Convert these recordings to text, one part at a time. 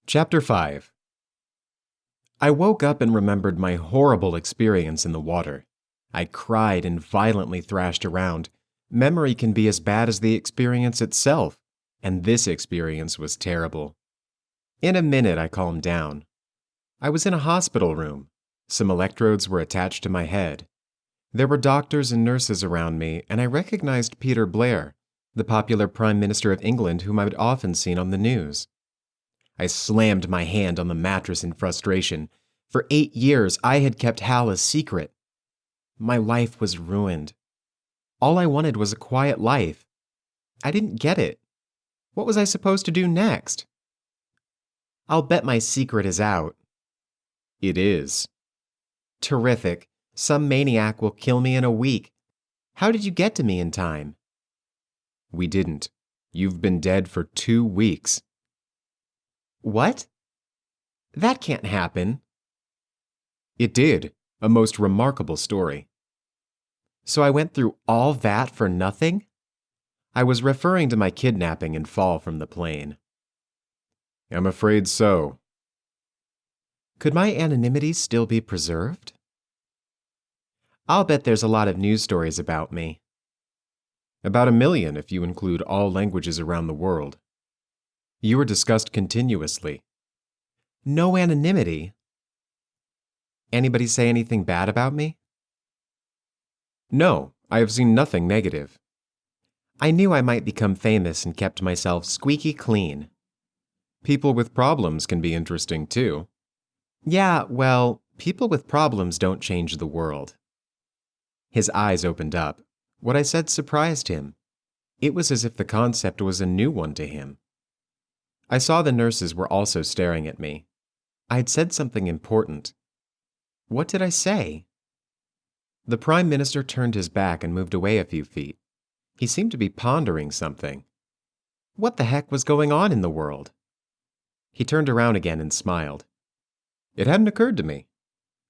Chapter 5. I woke up and remembered my horrible experience in the water. I cried and violently thrashed around. Memory can be as bad as the experience itself, and this experience was terrible. In a minute, I calmed down. I was in a hospital room. Some electrodes were attached to my head. There were doctors and nurses around me, and I recognized Peter Blair, the popular Prime Minister of England whom I had often seen on the news. I slammed my hand on the mattress in frustration. For 8 years, I had kept Hal a secret. My life was ruined. All I wanted was a quiet life. I didn't get it. What was I supposed to do next? I'll bet my secret is out. It is. Terrific. Some maniac will kill me in a week. How did you get to me in time? We didn't. You've been dead for 2 weeks. What? That can't happen. It did. A most remarkable story. So I went through all that for nothing? I was referring to my kidnapping and fall from the plane. I'm afraid so. Could my anonymity still be preserved? I'll bet there's a lot of news stories about me. About 1 million if you include all languages around the world. You were discussed continuously. No anonymity. Anybody say anything bad about me? No, I have seen nothing negative. I knew I might become famous and kept myself squeaky clean. People with problems can be interesting too. Yeah, well, people with problems don't change the world. His eyes opened up. What I said surprised him. It was as if the concept was a new one to him. I saw the nurses were also staring at me. I had said something important. What did I say? The Prime Minister turned his back and moved away a few feet. He seemed to be pondering something. What the heck was going on in the world? He turned around again and smiled. It hadn't occurred to me.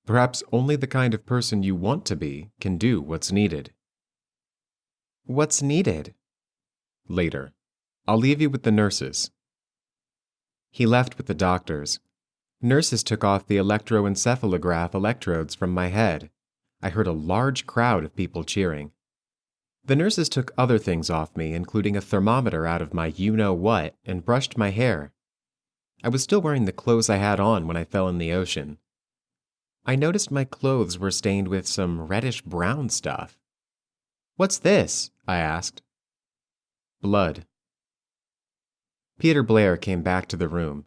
Perhaps only the kind of person you want to be can do what's needed. What's needed? Later. I'll leave you with the nurses. He left with the doctors. Nurses took off the electroencephalograph electrodes from my head. I heard a large crowd of people cheering. The nurses took other things off me, including a thermometer out of my you-know-what, and brushed my hair. I was still wearing the clothes I had on when I fell in the ocean. I noticed my clothes were stained with some reddish-brown stuff. What's this? I asked. Blood. Peter Blair came back to the room.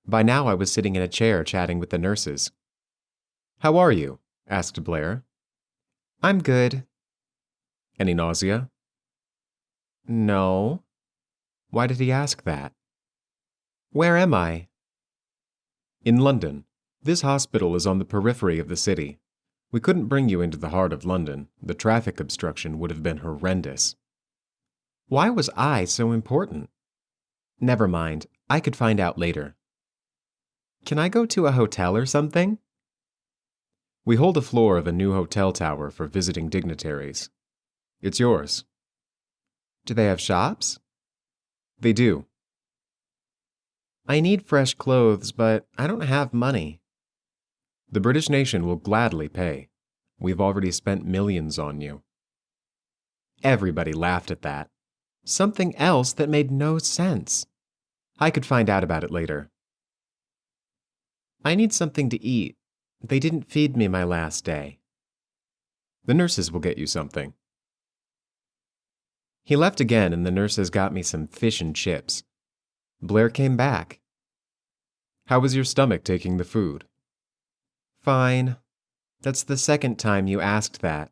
By now I was sitting in a chair chatting with the nurses. How are you? Asked Blair. I'm good. Any nausea? No. Why did he ask that? Where am I? In London. This hospital is on the periphery of the city. We couldn't bring you into the heart of London. The traffic obstruction would have been horrendous. Why was I so important? Never mind. I could find out later. Can I go to a hotel or something? We hold a floor of a new hotel tower for visiting dignitaries. It's yours. Do they have shops? They do. I need fresh clothes, but I don't have money. The British nation will gladly pay. We've already spent millions on you. Everybody laughed at that. Something else that made no sense. I could find out about it later. I need something to eat. They didn't feed me my last day. The nurses will get you something. He left again, and the nurses got me some fish and chips. Blair came back. How was your stomach taking the food? Fine. That's the second time you asked that.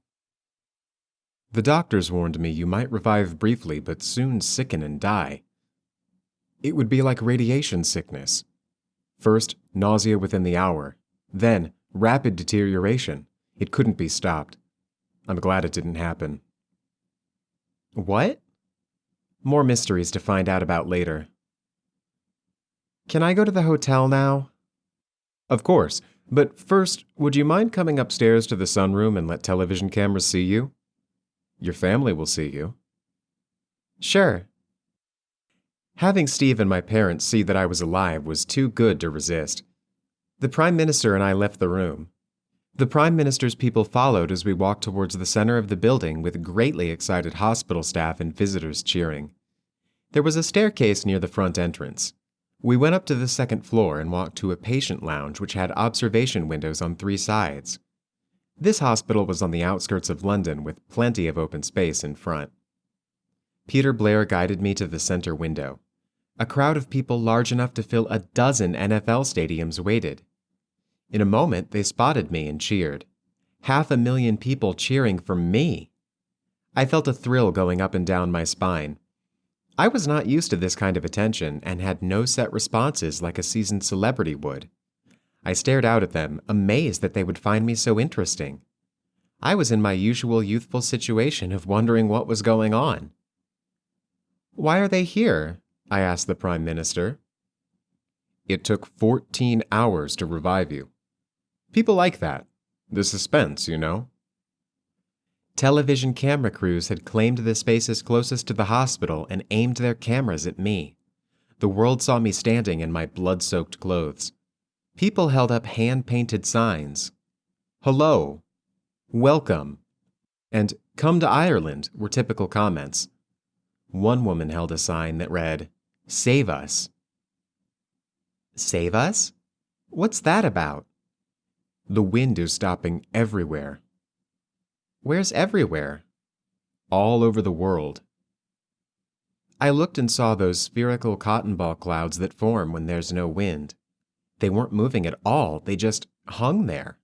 The doctors warned me you might revive briefly but soon sicken and die. It would be like radiation sickness. First, nausea within the hour. Then, rapid deterioration. It couldn't be stopped. I'm glad it didn't happen. What? More mysteries to find out about later. Can I go to the hotel now? Of course, but first, would you mind coming upstairs to the sunroom and let television cameras see you? Your family will see you. Sure. Having Steve and my parents see that I was alive was too good to resist. The Prime Minister and I left the room. The Prime Minister's people followed as we walked towards the center of the building with greatly excited hospital staff and visitors cheering. There was a staircase near the front entrance. We went up to the second floor and walked to a patient lounge which had observation windows on 3 sides. This hospital was on the outskirts of London with plenty of open space in front. Peter Blair guided me to the center window. A crowd of people large enough to fill a dozen NFL stadiums waited. In a moment, they spotted me and cheered. 500,000 people cheering for me. I felt a thrill going up and down my spine. I was not used to this kind of attention and had no set responses like a seasoned celebrity would. I stared out at them, amazed that they would find me so interesting. I was in my usual youthful situation of wondering what was going on. "Why are they here?" I asked the Prime Minister. "It took 14 hours to revive you. People like that. The suspense, you know." Television camera crews had claimed the spaces closest to the hospital and aimed their cameras at me. The world saw me standing in my blood-soaked clothes. People held up hand-painted signs. "Hello," "Welcome," and "Come to Ireland" were typical comments. One woman held a sign that read, "Save us." Save us? What's that about? The wind is stopping everywhere. Where's everywhere? All over the world. I looked and saw those spherical cotton ball clouds that form when there's no wind. They weren't moving at all, they just hung there.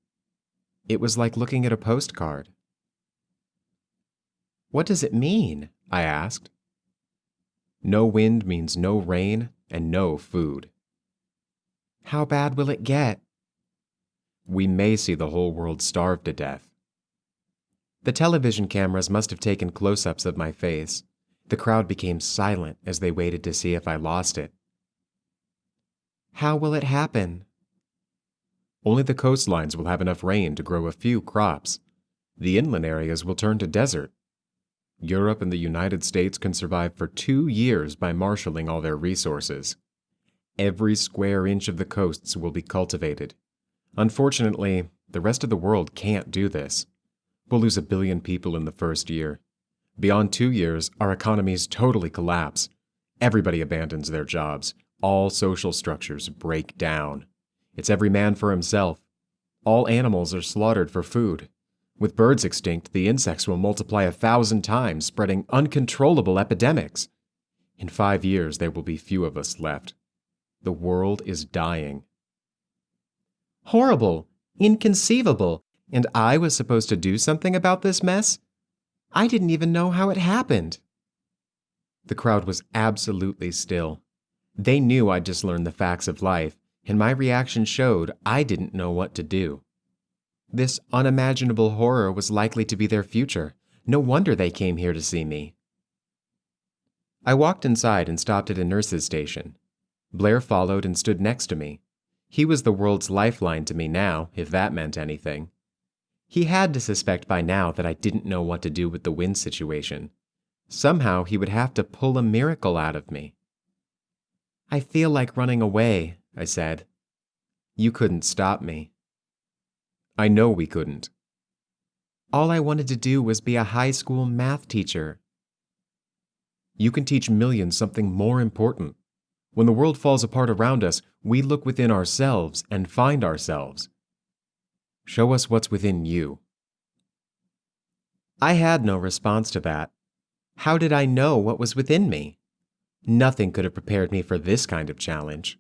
It was like looking at a postcard. "What does it mean?" I asked. No wind means no rain and no food. How bad will it get? We may see the whole world starve to death. The television cameras must have taken close-ups of my face. The crowd became silent as they waited to see if I lost it. How will it happen? Only the coastlines will have enough rain to grow a few crops. The inland areas will turn to desert. Europe and the United States can survive for 2 years by marshaling all their resources. Every square inch of the coasts will be cultivated. Unfortunately, the rest of the world can't do this. We'll lose 1 billion people in the first year. Beyond 2 years, our economies totally collapse. Everybody abandons their jobs. All social structures break down. It's every man for himself. All animals are slaughtered for food. With birds extinct, the insects will multiply 1,000 times, spreading uncontrollable epidemics. In 5 years, there will be few of us left. The world is dying. Horrible! Inconceivable! And I was supposed to do something about this mess? I didn't even know how it happened. The crowd was absolutely still. They knew I'd just learned the facts of life, and my reaction showed I didn't know what to do. This unimaginable horror was likely to be their future. No wonder they came here to see me. I walked inside and stopped at a nurse's station. Blair followed and stood next to me. He was the world's lifeline to me now, if that meant anything. He had to suspect by now that I didn't know what to do with the wind situation. Somehow he would have to pull a miracle out of me. I feel like running away, I said. You couldn't stop me. I know we couldn't. All I wanted to do was be a high school math teacher. You can teach millions something more important. When the world falls apart around us, we look within ourselves and find ourselves. Show us what's within you. I had no response to that. How did I know what was within me? Nothing could have prepared me for this kind of challenge.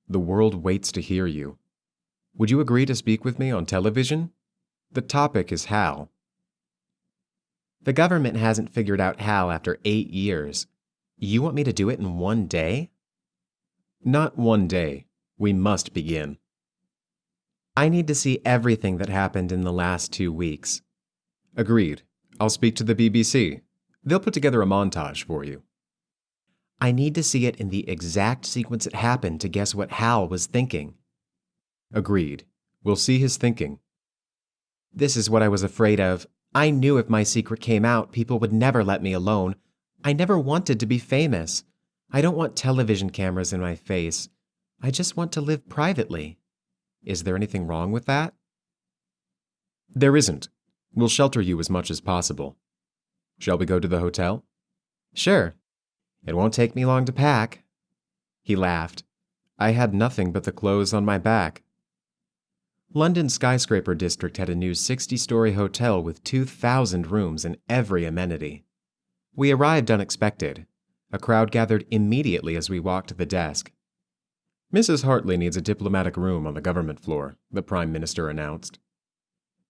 The world waits to hear you. Would you agree to speak with me on television? The topic is Hal. The government hasn't figured out Hal after 8 years. You want me to do it in 1 day? Not 1 day. We must begin. I need to see everything that happened in the last 2 weeks. Agreed. I'll speak to the BBC. They'll put together a montage for you. I need to see it in the exact sequence it happened to guess what Hal was thinking. Agreed. We'll see his thinking. This is what I was afraid of. I knew if my secret came out, people would never let me alone. I never wanted to be famous. I don't want television cameras in my face. I just want to live privately. Is there anything wrong with that? There isn't. We'll shelter you as much as possible. Shall we go to the hotel? Sure. It won't take me long to pack. He laughed. I had nothing but the clothes on my back. London's skyscraper district had a new 60-story hotel with 2,000 rooms and every amenity. We arrived unexpected. A crowd gathered immediately as we walked to the desk. Mrs. Hartley needs a diplomatic room on the government floor, the Prime Minister announced.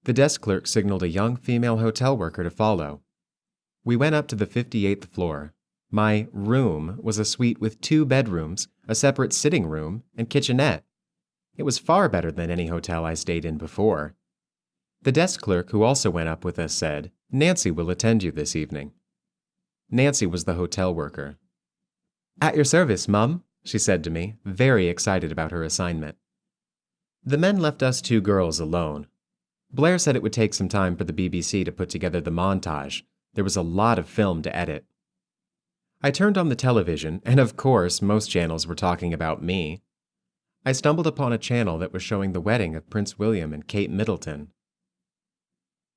The desk clerk signaled a young female hotel worker to follow. We went up to the 58th floor. My room was a suite with 2 bedrooms, a separate sitting room, and kitchenette. It was far better than any hotel I stayed in before. The desk clerk, who also went up with us, said, "Nancy will attend you this evening." Nancy was the hotel worker. "At your service, Mum," she said to me, very excited about her assignment. The men left us 2 girls alone. Blair said it would take some time for the BBC to put together the montage. There was a lot of film to edit. I turned on the television, and of course, most channels were talking about me. I stumbled upon a channel that was showing the wedding of Prince William and Kate Middleton.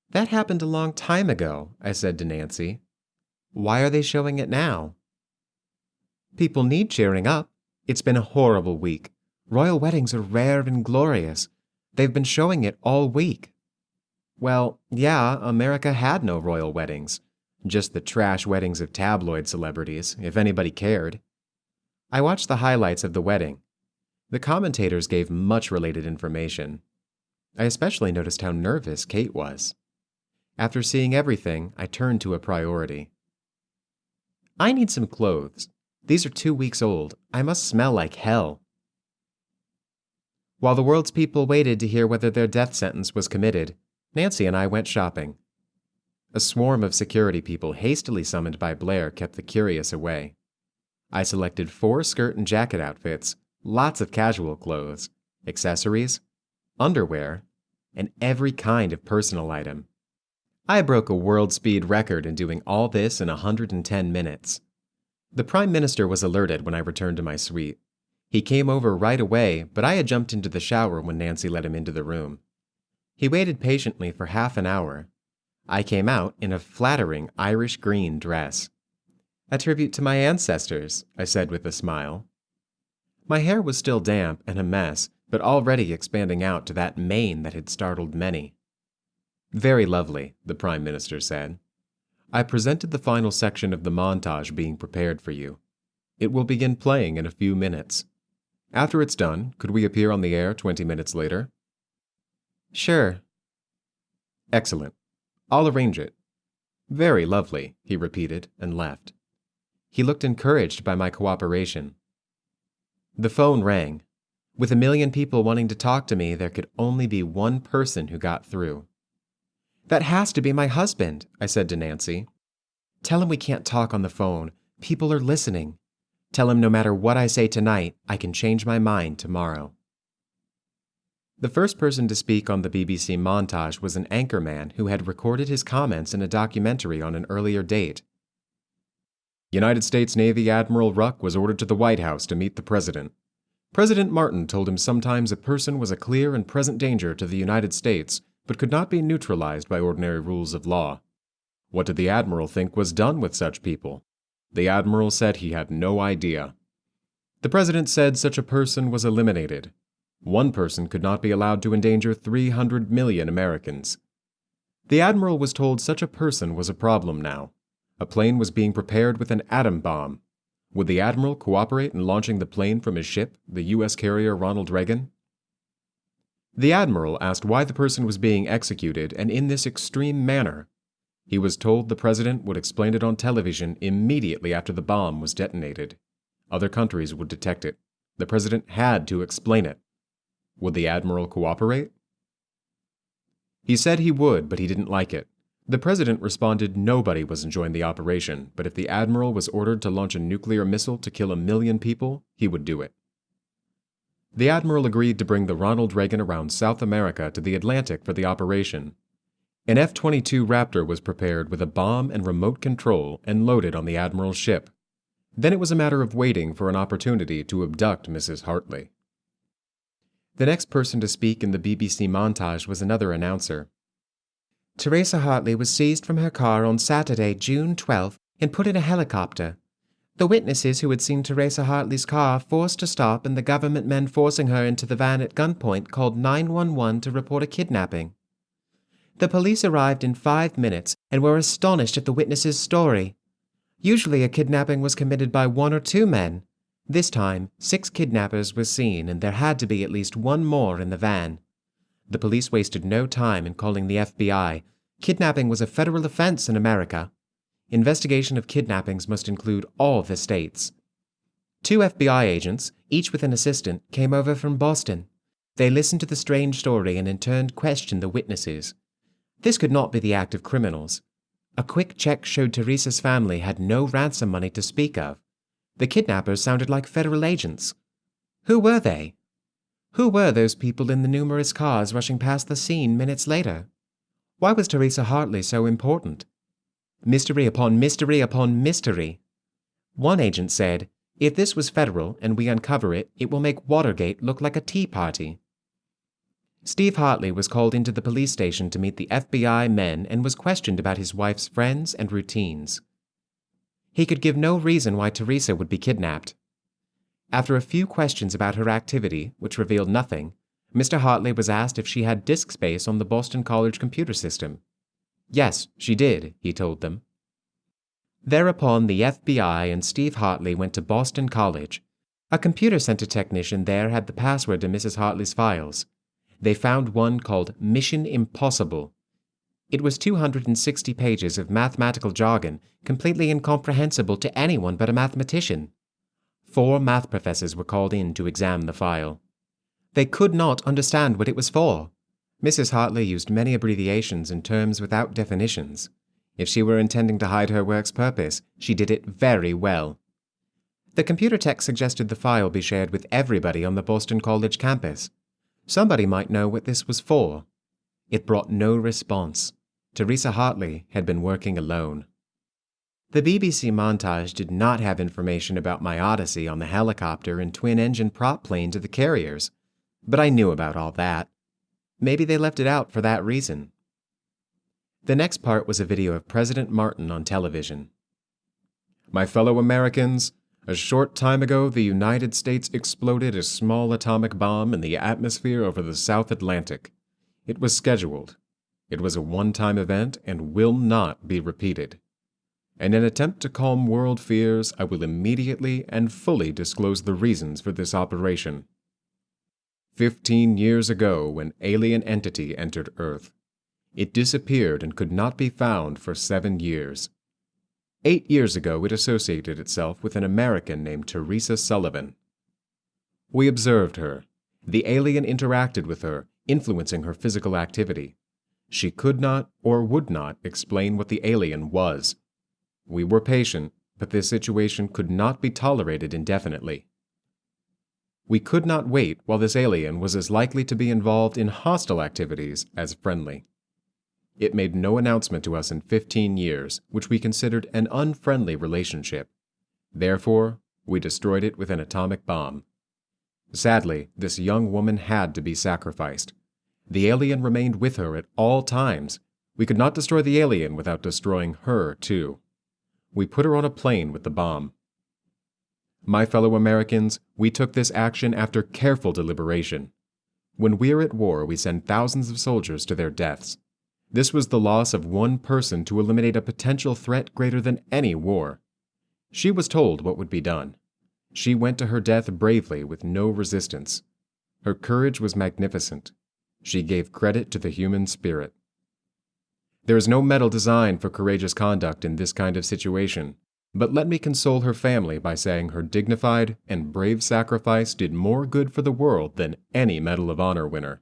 "That happened a long time ago," I said to Nancy. "Why are they showing it now?" "People need cheering up. It's been a horrible week. Royal weddings are rare and glorious. They've been showing it all week." Well, yeah, America had no royal weddings. Just the trash weddings of tabloid celebrities, if anybody cared. I watched the highlights of the wedding. The commentators gave much related information. I especially noticed how nervous Kate was. After seeing everything, I turned to a priority. "I need some clothes. These are 2 weeks old. I must smell like hell." While the world's people waited to hear whether their death sentence was committed, Nancy and I went shopping. A swarm of security people hastily summoned by Blair kept the curious away. I selected 4 skirt and jacket outfits, lots of casual clothes, accessories, underwear, and every kind of personal item. I broke a world speed record in doing all this in 110 minutes. The Prime Minister was alerted when I returned to my suite. He came over right away, but I had jumped into the shower when Nancy let him into the room. He waited patiently for half an hour. I came out in a flattering Irish green dress. "A tribute to my ancestors," I said with a smile. My hair was still damp and a mess, but already expanding out to that mane that had startled many. "Very lovely," the Prime Minister said. "I presented the final section of the montage being prepared for you. It will begin playing in a few minutes. After it's done, could we appear on the air 20 minutes later?" "Sure." "Excellent. I'll arrange it." "Very lovely," he repeated and left. He looked encouraged by my cooperation. The phone rang. With 1 million people wanting to talk to me, there could only be one person who got through. "That has to be my husband," I said to Nancy. "Tell him we can't talk on the phone. People are listening. Tell him no matter what I say tonight, I can change my mind tomorrow." The first person to speak on the BBC montage was an anchorman who had recorded his comments in a documentary on an earlier date. United States Navy Admiral Ruck was ordered to the White House to meet the president. President Martin told him sometimes a person was a clear and present danger to the United States, but could not be neutralized by ordinary rules of law. What did the Admiral think was done with such people? The Admiral said he had no idea. The President said such a person was eliminated. One person could not be allowed to endanger 300 million Americans. The Admiral was told such a person was a problem now. A plane was being prepared with an atom bomb. Would the Admiral cooperate in launching the plane from his ship, the U.S. carrier Ronald Reagan? The Admiral asked why the person was being executed and in this extreme manner. He was told the President would explain it on television immediately after the bomb was detonated. Other countries would detect it. The President had to explain it. Would the Admiral cooperate? He said he would, but he didn't like it. The President responded nobody was enjoying the operation, but if the Admiral was ordered to launch a nuclear missile to kill 1 million people, he would do it. The Admiral agreed to bring the Ronald Reagan around South America to the Atlantic for the operation. An F-22 Raptor was prepared with a bomb and remote control and loaded on the Admiral's ship. Then it was a matter of waiting for an opportunity to abduct Mrs. Hartley. The next person to speak in the BBC montage was another announcer. Theresa Hartley was seized from her car on Saturday, June 12th, and put in a helicopter. The witnesses who had seen Theresa Hartley's car forced to stop and the government men forcing her into the van at gunpoint called 911 to report a kidnapping. The police arrived in 5 minutes and were astonished at the witnesses' story. Usually a kidnapping was committed by 1 or 2 men. This time, 6 kidnappers were seen and there had to be at least 1 more in the van. The police wasted no time in calling the FBI. Kidnapping was a federal offense in America. Investigation of kidnappings must include all the states. 2 FBI agents, each with an assistant, came over from Boston. They listened to the strange story and in turn questioned the witnesses. This could not be the act of criminals. A quick check showed Theresa's family had no ransom money to speak of. The kidnappers sounded like federal agents. Who were they? Who were those people in the numerous cars rushing past the scene minutes later? Why was Theresa Hartley so important? Mystery upon mystery upon mystery. One agent said, "If this was federal and we uncover it, it will make Watergate look like a tea party." Steve Hartley was called into the police station to meet the FBI men and was questioned about his wife's friends and routines. He could give no reason why Theresa would be kidnapped. After a few questions about her activity, which revealed nothing, Mr. Hartley was asked if she had disk space on the Boston College computer system. Yes, she did, he told them. Thereupon the FBI and Steve Hartley went to Boston College. A computer center technician there had the password to Mrs. Hartley's files. They found one called Mission Impossible. It was 260 pages of mathematical jargon, completely incomprehensible to anyone but a mathematician. 4 math professors were called in to examine the file. They could not understand what it was for. Mrs. Hartley used many abbreviations and terms without definitions. If she were intending to hide her work's purpose, she did it very well. The computer tech suggested the file be shared with everybody on the Boston College campus. Somebody might know what this was for. It brought no response. Theresa Hartley had been working alone. The BBC montage did not have information about my odyssey on the helicopter and twin-engine prop plane to the carriers, but I knew about all that. Maybe they left it out for that reason. The next part was a video of President Martin on television. My fellow Americans, a short time ago the United States exploded a small atomic bomb in the atmosphere over the South Atlantic. It was scheduled. It was a one-time event and will not be repeated. In an attempt to calm world fears, I will immediately and fully disclose the reasons for this operation. 15 years ago, an alien entity entered Earth. It disappeared and could not be found for 7 years. 8 years ago, it associated itself with an American named Theresa Sullivan. We observed her. The alien interacted with her, influencing her physical activity. She could not or would not explain what the alien was. We were patient, but this situation could not be tolerated indefinitely. We could not wait while this alien was as likely to be involved in hostile activities as friendly. It made no announcement to us in 15 years, which we considered an unfriendly relationship. Therefore, we destroyed it with an atomic bomb. Sadly, this young woman had to be sacrificed. The alien remained with her at all times. We could not destroy the alien without destroying her, too. We put her on a plane with the bomb. My fellow Americans, we took this action after careful deliberation. When we're at war, we send thousands of soldiers to their deaths. This was the loss of one person to eliminate a potential threat greater than any war. She was told what would be done. She went to her death bravely with no resistance. Her courage was magnificent. She gave credit to the human spirit. There is no medal designed for courageous conduct in this kind of situation, but let me console her family by saying her dignified and brave sacrifice did more good for the world than any Medal of Honor winner.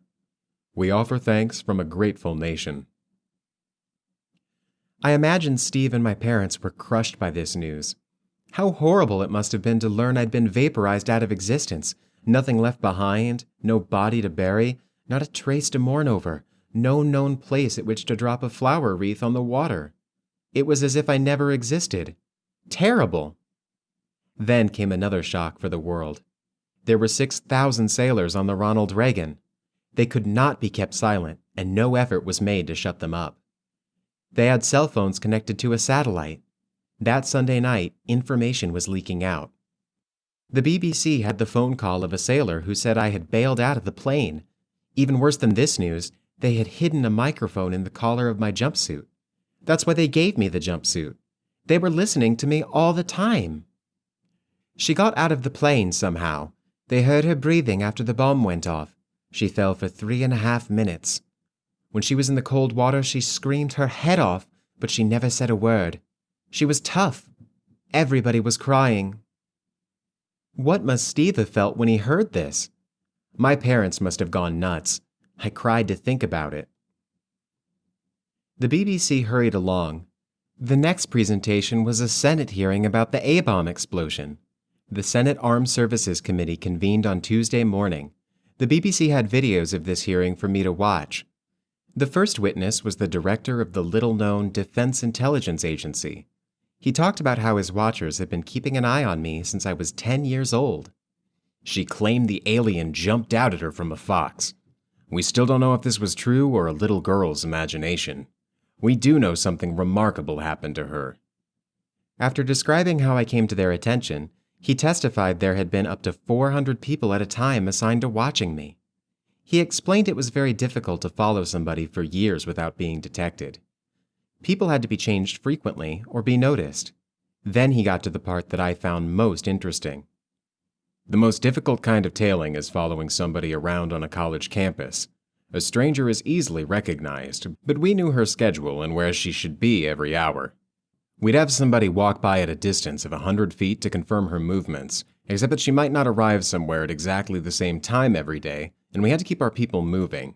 We offer thanks from a grateful nation. I imagine Steve and my parents were crushed by this news. How horrible it must have been to learn I'd been vaporized out of existence, nothing left behind, no body to bury, not a trace to mourn over, no known place at which to drop a flower wreath on the water. It was as if I never existed. Terrible! Then came another shock for the world. There were 6,000 sailors on the Ronald Reagan. They could not be kept silent, and no effort was made to shut them up. They had cell phones connected to a satellite. That Sunday night, information was leaking out. The BBC had the phone call of a sailor who said I had bailed out of the plane. Even worse than this news, they had hidden a microphone in the collar of my jumpsuit. That's why they gave me the jumpsuit. They were listening to me all the time. She got out of the plane somehow. They heard her breathing after the bomb went off. She fell for 3.5 minutes. When she was in the cold water, she screamed her head off, but she never said a word. She was tough. Everybody was crying. What must Steve have felt when he heard this? My parents must have gone nuts. I cried to think about it. The BBC hurried along. The next presentation was a Senate hearing about the A-bomb explosion. The Senate Armed Services Committee convened on Tuesday morning. The BBC had videos of this hearing for me to watch. The first witness was the director of the little-known Defense Intelligence Agency. He talked about how his watchers had been keeping an eye on me since I was 10 years old. She claimed the alien jumped out at her from a fox. We still don't know if this was true or a little girl's imagination. We do know something remarkable happened to her. After describing how I came to their attention, he testified there had been up to 400 people at a time assigned to watching me. He explained it was very difficult to follow somebody for years without being detected. People had to be changed frequently or be noticed. Then he got to the part that I found most interesting. The most difficult kind of tailing is following somebody around on a college campus. A stranger is easily recognized, but we knew her schedule and where she should be every hour. We'd have somebody walk by at a distance of 100 feet to confirm her movements, except that she might not arrive somewhere at exactly the same time every day, and we had to keep our people moving.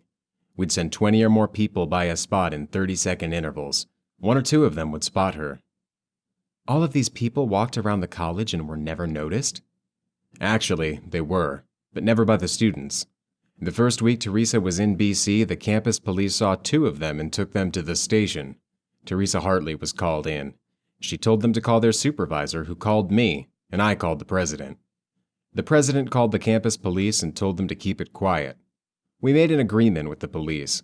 We'd send 20 or more people by a spot in 30-second intervals. 1 or 2 of them would spot her. All of these people walked around the college and were never noticed? Actually, they were, but never by the students. The first week Theresa was in BC, the campus police saw 2 of them and took them to the station. Theresa Hartley was called in. She told them to call their supervisor, who called me, and I called the president. The president called the campus police and told them to keep it quiet. We made an agreement with the police.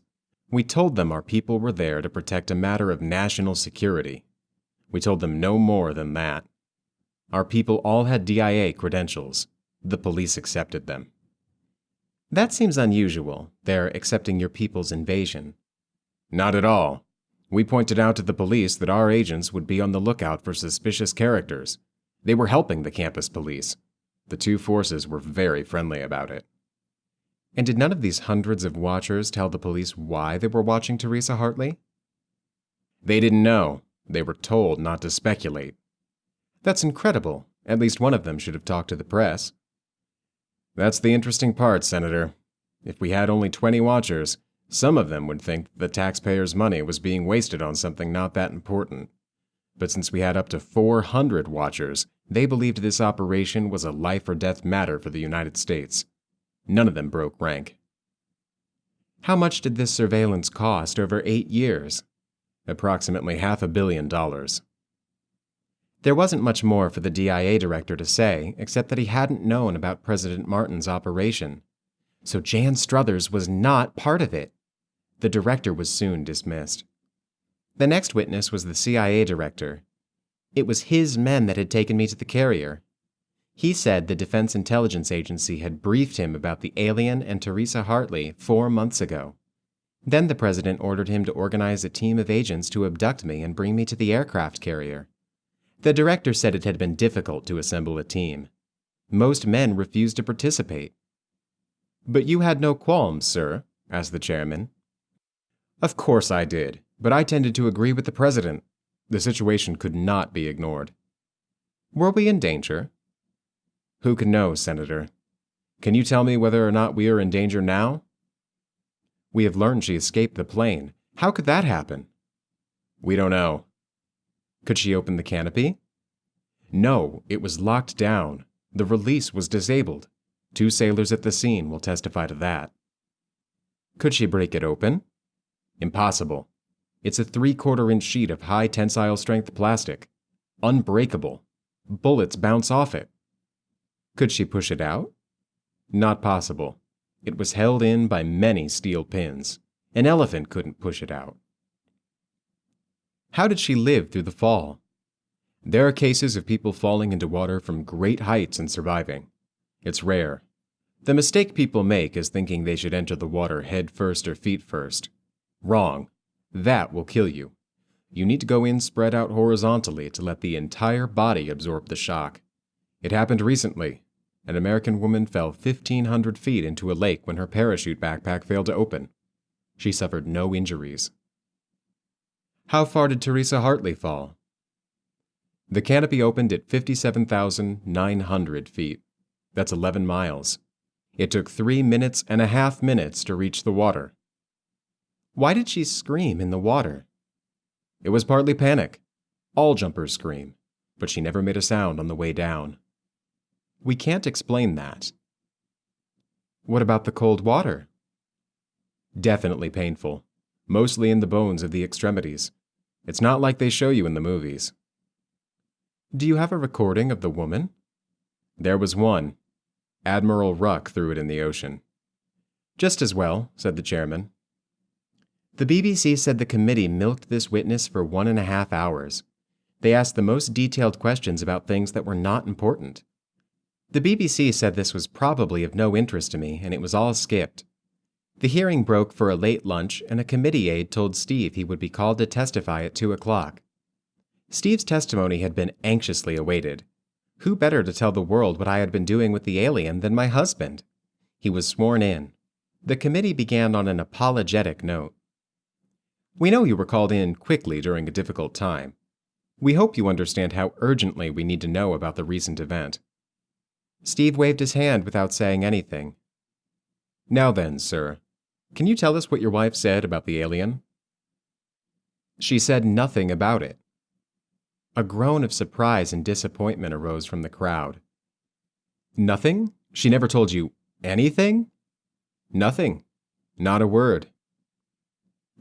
We told them our people were there to protect a matter of national security. We told them no more than that. Our people all had DIA credentials. The police accepted them. That seems unusual, their accepting your people's invasion. Not at all. We pointed out to the police that our agents would be on the lookout for suspicious characters. They were helping the campus police. The 2 forces were very friendly about it. And did none of these hundreds of watchers tell the police why they were watching Theresa Hartley? They didn't know. They were told not to speculate. That's incredible. At least one of them should have talked to the press. That's the interesting part, Senator. If we had only 20 watchers, some of them would think the taxpayers' money was being wasted on something not that important. But since we had up to 400 watchers, they believed this operation was a life-or-death matter for the United States. None of them broke rank. How much did this surveillance cost over 8 years? Approximately $500 million. There wasn't much more for the DIA director to say, except that he hadn't known about President Martin's operation. So Jan Struthers was not part of it. The director was soon dismissed. The next witness was the CIA director. It was his men that had taken me to the carrier. He said the Defense Intelligence Agency had briefed him about the alien and Theresa Hartley 4 months ago. Then the president ordered him to organize a team of agents to abduct me and bring me to the aircraft carrier. The director said it had been difficult to assemble a team. Most men refused to participate. "But you had no qualms, sir?" asked the chairman. "Of course I did, but I tended to agree with the president. The situation could not be ignored." "Were we in danger?" "Who can know, Senator? Can you tell me whether or not we are in danger now?" "We have learned she escaped the plane. How could that happen?" "We don't know." "Could she open the canopy?" "No, it was locked down. The release was disabled. 2 sailors at the scene will testify to that." "Could she break it open?" "Impossible. It's a 3/4 inch sheet of high tensile strength plastic. Unbreakable. Bullets bounce off it. Could she push it out? Not possible. It was held in by many steel pins. An elephant couldn't push it out. How did she live through the fall? There are cases of people falling into water from great heights and surviving. It's rare. The mistake people make is thinking they should enter the water head first or feet first. Wrong. That will kill you. You need to go in spread out horizontally to let the entire body absorb the shock. It happened recently. An American woman fell 1,500 feet into a lake when her parachute backpack failed to open. She suffered no injuries. How far did Theresa Hartley fall? The canopy opened at 57,900 feet. That's 11 miles. It took 3.5 minutes to reach the water. Why did she scream in the water? It was partly panic. All jumpers scream, but she never made a sound on the way down. We can't explain that. What about the cold water? Definitely painful, mostly in the bones of the extremities. It's not like they show you in the movies. Do you have a recording of the woman? There was one. Admiral Ruck threw it in the ocean. Just as well, said the chairman. The BBC said the committee milked this witness for 1.5 hours. They asked the most detailed questions about things that were not important. The BBC said this was probably of no interest to me, and it was all skipped. The hearing broke for a late lunch, and a committee aide told Steve he would be called to testify at 2 o'clock. Steve's testimony had been anxiously awaited. Who better to tell the world what I had been doing with the alien than my husband? He was sworn in. The committee began on an apologetic note. We know you were called in quickly during a difficult time. We hope you understand how urgently we need to know about the recent event. Steve waved his hand without saying anything. Now then, sir, can you tell us what your wife said about the alien? She said nothing about it. A groan of surprise and disappointment arose from the crowd. Nothing? She never told you anything? Nothing. Not a word.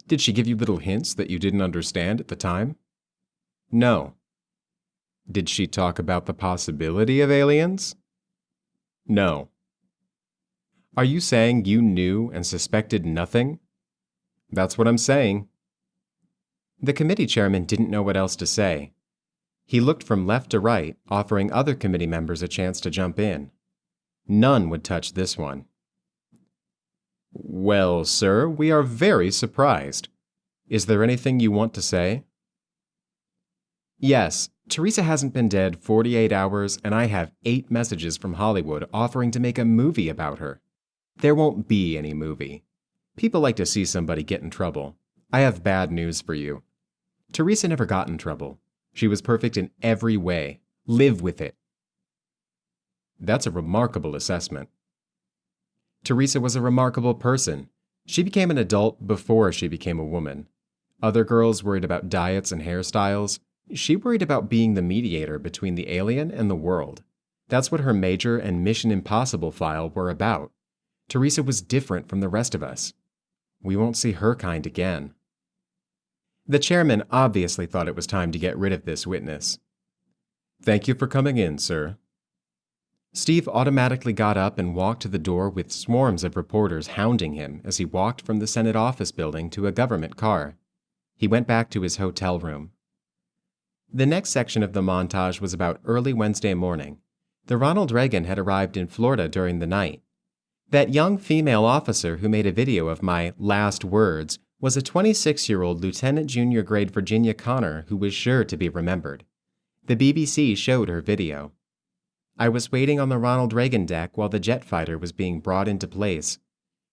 Did she give you little hints that you didn't understand at the time? No. Did she talk about the possibility of aliens? No. Are you saying you knew and suspected nothing? That's what I'm saying. The committee chairman didn't know what else to say. He looked from left to right, offering other committee members a chance to jump in. None would touch this one. Well, sir, we are very surprised. Is there anything you want to say? Yes, Theresa hasn't been dead 48 hours, and I have 8 messages from Hollywood offering to make a movie about her. There won't be any movie. People like to see somebody get in trouble. I have bad news for you. Theresa never got in trouble. She was perfect in every way. Live with it. That's a remarkable assessment. Theresa was a remarkable person. She became an adult before she became a woman. Other girls worried about diets and hairstyles. She worried about being the mediator between the alien and the world. That's what her Major and Mission Impossible file were about. Theresa was different from the rest of us. We won't see her kind again. The chairman obviously thought it was time to get rid of this witness. Thank you for coming in, sir. Steve automatically got up and walked to the door with swarms of reporters hounding him as he walked from the Senate office building to a government car. He went back to his hotel room. The next section of the montage was about early Wednesday morning. The Ronald Reagan had arrived in Florida during the night. That young female officer who made a video of my last words was a 26-year-old Lieutenant Junior Grade Virginia Connor who was sure to be remembered. The BBC showed her video. I was waiting on the Ronald Reagan deck while the jet fighter was being brought into place.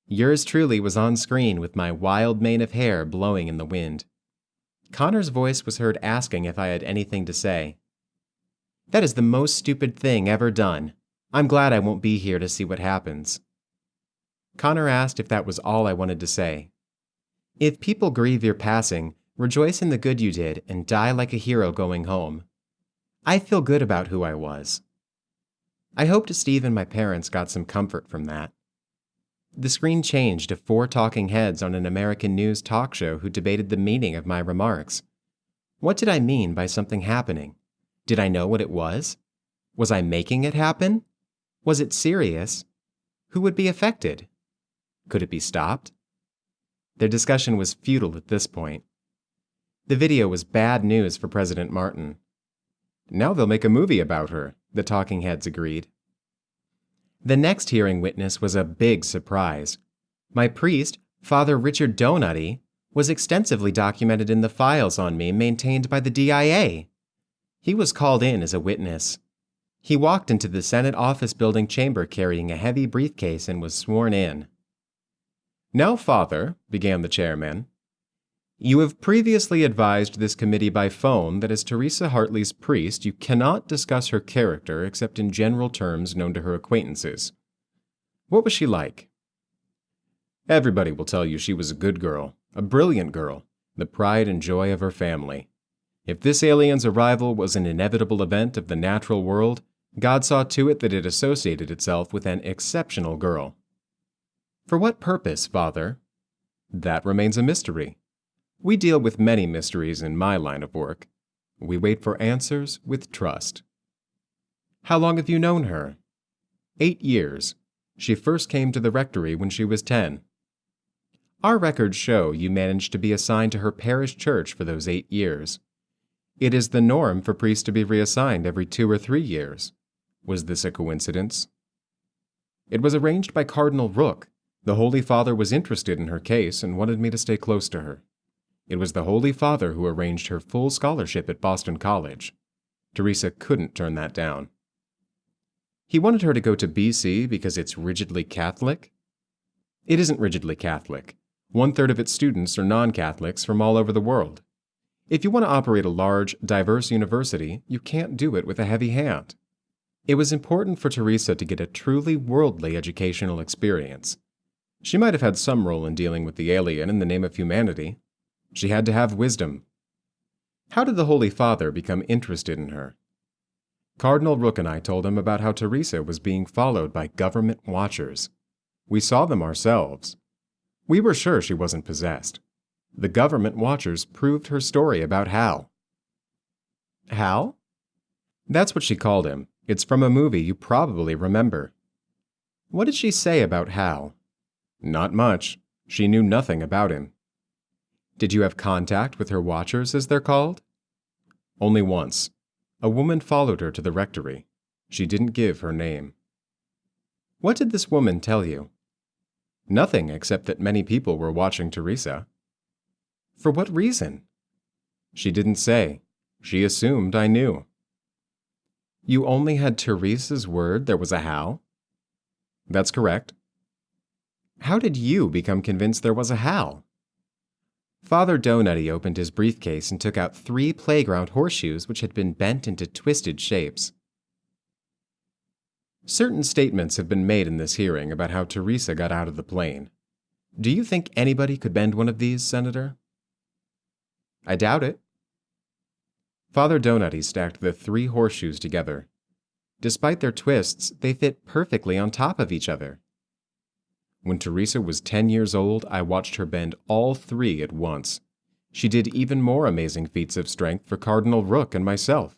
Yours truly was on screen with my wild mane of hair blowing in the wind. Connor's voice was heard asking if I had anything to say. That is the most stupid thing ever done. I'm glad I won't be here to see what happens. Connor asked if that was all I wanted to say. If people grieve your passing, rejoice in the good you did and die like a hero going home. I feel good about who I was. I hoped Steve and my parents got some comfort from that. The screen changed to 4 talking heads on an American news talk show who debated the meaning of my remarks. What did I mean by something happening? Did I know what it was? Was I making it happen? Was it serious? Who would be affected? Could it be stopped? Their discussion was futile at this point. The video was bad news for President Martin. Now they'll make a movie about her, the talking heads agreed. The next hearing witness was a big surprise. My priest, Father Richard Donati, was extensively documented in the files on me maintained by the DIA. He was called in as a witness. He walked into the Senate office building chamber carrying a heavy briefcase and was sworn in. "Now, Father," began the chairman, "you have previously advised this committee by phone that as Theresa Hartley's priest, you cannot discuss her character except in general terms known to her acquaintances. What was she like?" "Everybody will tell you she was a good girl, a brilliant girl, the pride and joy of her family. If this alien's arrival was an inevitable event of the natural world, God saw to it that it associated itself with an exceptional girl." "For what purpose, Father?" "That remains a mystery. We deal with many mysteries in my line of work. We wait for answers with trust." "How long have you known her?" 8 years. She first came to the rectory when she was 10. "Our records show you managed to be assigned to her parish church for those 8 years. It is the norm for priests to be reassigned every 2 or 3 years. Was this a coincidence?" "It was arranged by Cardinal Rook. The Holy Father was interested in her case and wanted me to stay close to her. It was the Holy Father who arranged her full scholarship at Boston College. Theresa couldn't turn that down." "He wanted her to go to BC because it's rigidly Catholic?" "It isn't rigidly Catholic. 1/3 of its students are non-Catholics from all over the world. If you want to operate a large, diverse university, you can't do it with a heavy hand. It was important for Theresa to get a truly worldly educational experience. She might have had some role in dealing with the alien in the name of humanity. She had to have wisdom." "How did the Holy Father become interested in her?" "Cardinal Rook and I told him about how Theresa was being followed by government watchers. We saw them ourselves. We were sure she wasn't possessed. The government watchers proved her story about Hal." "Hal?" "That's what she called him. It's from a movie you probably remember." "What did she say about Hal?" "Not much. She knew nothing about him." "Did you have contact with her watchers, as they're called?" "Only once. A woman followed her to the rectory. She didn't give her name." "What did this woman tell you?" "Nothing except that many people were watching Theresa." "For what reason?" "She didn't say. She assumed I knew." "You only had Theresa's word there was a Hal?" "That's correct." "How did you become convinced there was a Hal?" Father Donati opened his briefcase and took out 3 playground horseshoes which had been bent into twisted shapes. "Certain statements have been made in this hearing about how Theresa got out of the plane. Do you think anybody could bend one of these, Senator?" "I doubt it." Father Donati stacked the 3 horseshoes together. Despite their twists, they fit perfectly on top of each other. "When Theresa was 10 years old, I watched her bend all 3 at once. She did even more amazing feats of strength for Cardinal Rook and myself.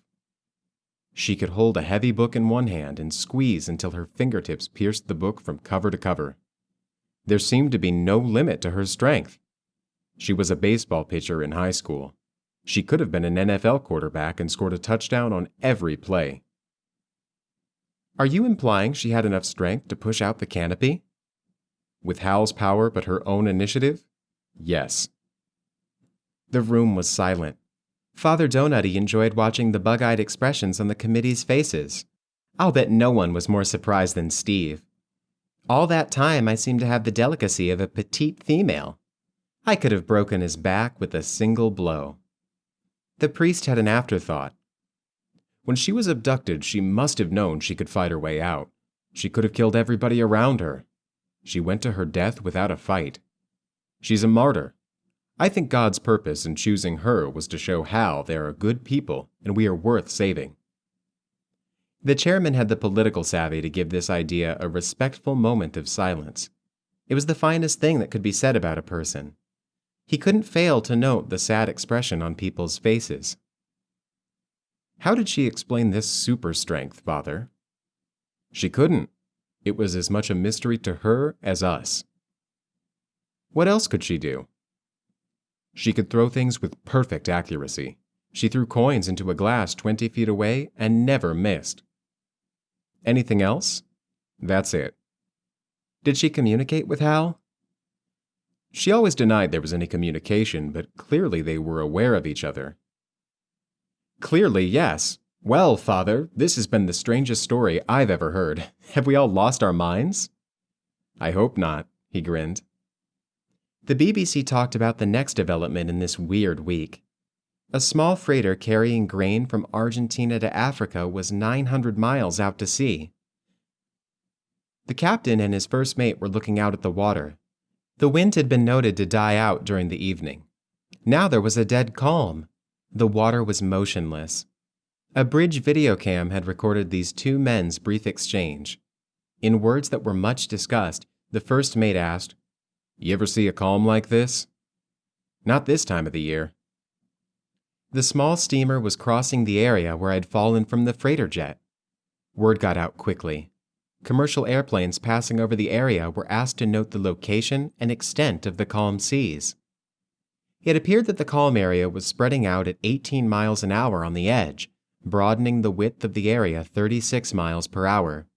She could hold a heavy book in one hand and squeeze until her fingertips pierced the book from cover to cover. There seemed to be no limit to her strength. She was a baseball pitcher in high school. She could have been an NFL quarterback and scored a touchdown on every play." "Are you implying she had enough strength to push out the canopy?" "With Hal's power but her own initiative? Yes." The room was silent. Father Donati enjoyed watching the bug-eyed expressions on the committee's faces. I'll bet no one was more surprised than Steve. "All that time I seemed to have the delicacy of a petite female. I could have broken his back with a single blow." The priest had an afterthought. "When she was abducted, she must have known she could fight her way out. She could have killed everybody around her. She went to her death without a fight. She's a martyr. I think God's purpose in choosing her was to show Hal there are good people and we are worth saving." The chairman had the political savvy to give this idea a respectful moment of silence. It was the finest thing that could be said about a person. He couldn't fail to note the sad expression on people's faces. How did she explain this super strength, Father? She couldn't. It was as much a mystery to her as us. What else could she do? She could throw things with perfect accuracy. She threw coins into a glass 20 feet away and never missed. Anything else? That's it. Did she communicate with Hal? She always denied there was any communication, but clearly they were aware of each other. Clearly, yes. Well, Father, this has been the strangest story I've ever heard. Have we all lost our minds? I hope not, he grinned. The BBC talked about the next development in this weird week. A small freighter carrying grain from Argentina to Africa was 900 miles out to sea. The captain and his first mate were looking out at the water. The wind had been noted to die out during the evening. Now there was a dead calm. The water was motionless. A bridge videocam had recorded these two men's brief exchange. In words that were much discussed, the first mate asked, "You ever see a calm like this?" "Not this time of the year." The small steamer was crossing the area where I'd fallen from the freighter jet. Word got out quickly. Commercial airplanes passing over the area were asked to note the location and extent of the calm seas. It appeared that the calm area was spreading out at 18 miles an hour on the edge, broadening the width of the area 36 miles per hour.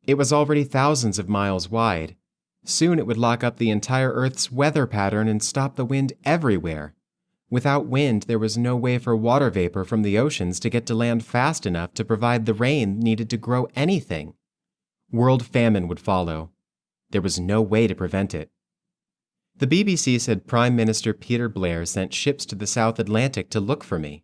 It was already thousands of miles wide. Soon it would lock up the entire Earth's weather pattern and stop the wind everywhere. Without wind, there was no way for water vapor from the oceans to get to land fast enough to provide the rain needed to grow anything. World famine would follow. There was no way to prevent it. The BBC said Prime Minister Peter Blair sent ships to the South Atlantic to look for me.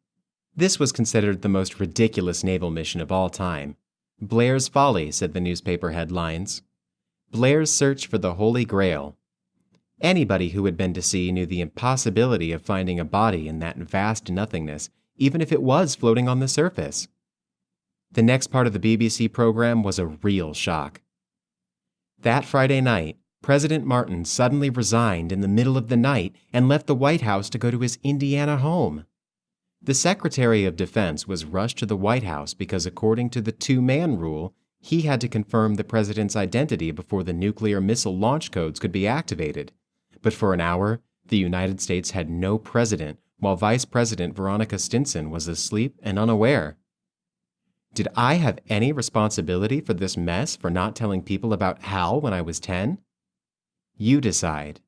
This was considered the most ridiculous naval mission of all time. Blair's folly, said the newspaper headlines. Blair's search for the Holy Grail. Anybody who had been to sea knew the impossibility of finding a body in that vast nothingness, even if it was floating on the surface. The next part of the BBC program was a real shock. That Friday night, President Martin suddenly resigned in the middle of the night and left the White House to go to his Indiana home. The Secretary of Defense was rushed to the White House because, according to the two-man rule, he had to confirm the president's identity before the nuclear missile launch codes could be activated. But for an hour, the United States had no president, while Vice President Veronica Stinson was asleep and unaware. Did I have any responsibility for this mess for not telling people about Hal when I was 10? You decide.